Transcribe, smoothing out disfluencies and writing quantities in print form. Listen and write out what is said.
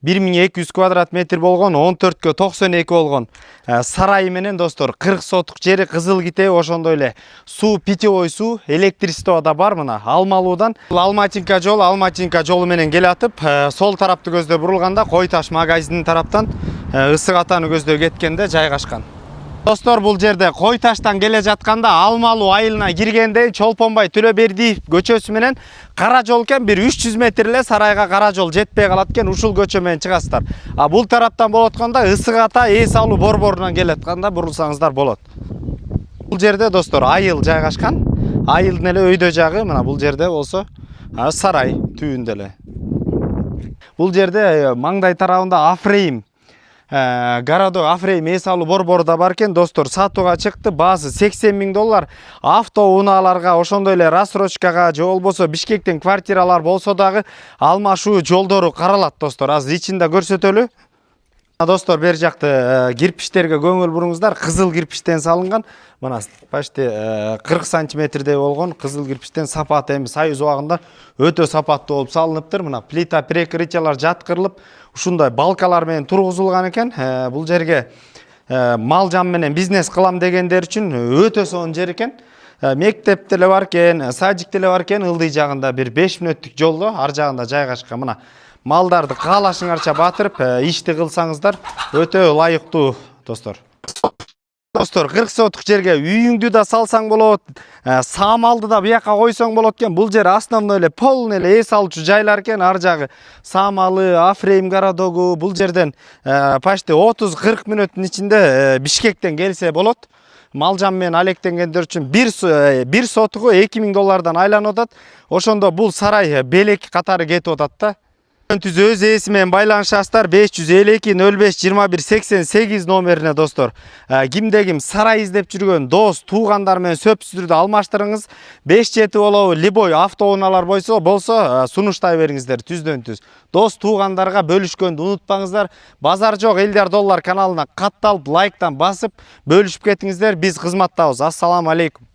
1200 квадрат метр болгон, 14 92 болгон сарай менен достор 40 сотук жери кызыл китеби, ошондой эле суу, питьевой суу, электричество да бар. Мына Алмалуудан Алмачинка жолу менен келатып, сол тарапты көздөй бурулганда Кой таш магазинин тараптан Ысык Атаны көздөй кеткенде жайгашкан. Достор, бул жерде Кой таштан келе жатканда Алмалуу айылына киргенде Чолпонбай Төлөбердиев көчөсү менен кара жол экен, бир 300 метр эле сарайга кара жол жетпей калат экен, ушул көчө менен чыгасыздар. А бул тараптан болот атканда Ысык Ата эс алуу борборунан келатканда бурулсаңыздар болот. Бул жерде достор айыл жайгашкан. Айылдын эле өйдө жагы мына бул жерде болсо сарай түбүндө эле. Бул жерде маңдай тарабында Афрейм городок, Афрейм эс алуу борбору да бар экен. Достор, сатууга чыкты. Баасы $80.000. Автоунааларга, ошондой эле рассрочкага же болбосо Бишкектен квартиралар болсо дагы алмашуу жолдору каралат достор. Азыр ичинде көрсөтөлү. Достор, бер жакты кирпичтерге көңүл буруңуздар. Кызыл кирпичтен салынган. Мына почти 40 сантиметрдей болгон кызыл кирпичтен сапаты, эми Союз убагында өтө сапаттуу болуп салыныптыр. Мына плита перекрытиялар жаткырылып, ушундай балкалар менен тургузулган экен. Бул жерге мал жан менен бизнес кылам дегендер үчүн өтө сонун жер экен. Мектеп деле бар экен, садик деле бар экен. Ылдый жагында бир 5 мүнөттүк жолдо ар жагында жайгашкан. Мына малдарды каалашыңарча батырып ишти кылсаңыздар өтө ылайыктуу достор. Достор, 40 сотук жерге үйүңдү да салсаң болот, саамалды да бияка койсоң болот экен. Бул жер основной эле полный эле эс алчу жайлар экен. Ар жагы Саамалы, Афрейм городогу. Бул жерден почти 30-40 мүнөттүн ичинде Бишкектен келсе болот. Мал жан менен алектенгендер үчүн бир сотугу $2.000 айланып атат. Ошондо бул сарай белек катары кетип атат да. Өз ээси менен байланышасыздар 552 05 21 88 номерине достор. Кимде ким сарай издеп жүргөн дос, туугандар менен сөпсүздүрдү алмаштырыңыз. 5-7 болобу любой автоунаалар болсо сунуштай бериңиздер түздөн-түз. Дос, туугандарга бөлүшкөндү унутпаңыздар. Базар жок элдер доллар каналына катталып, лайктан басып, бөлүшүп кетиңиздер. Биз кызматтабыз. Ассаламу алейкум.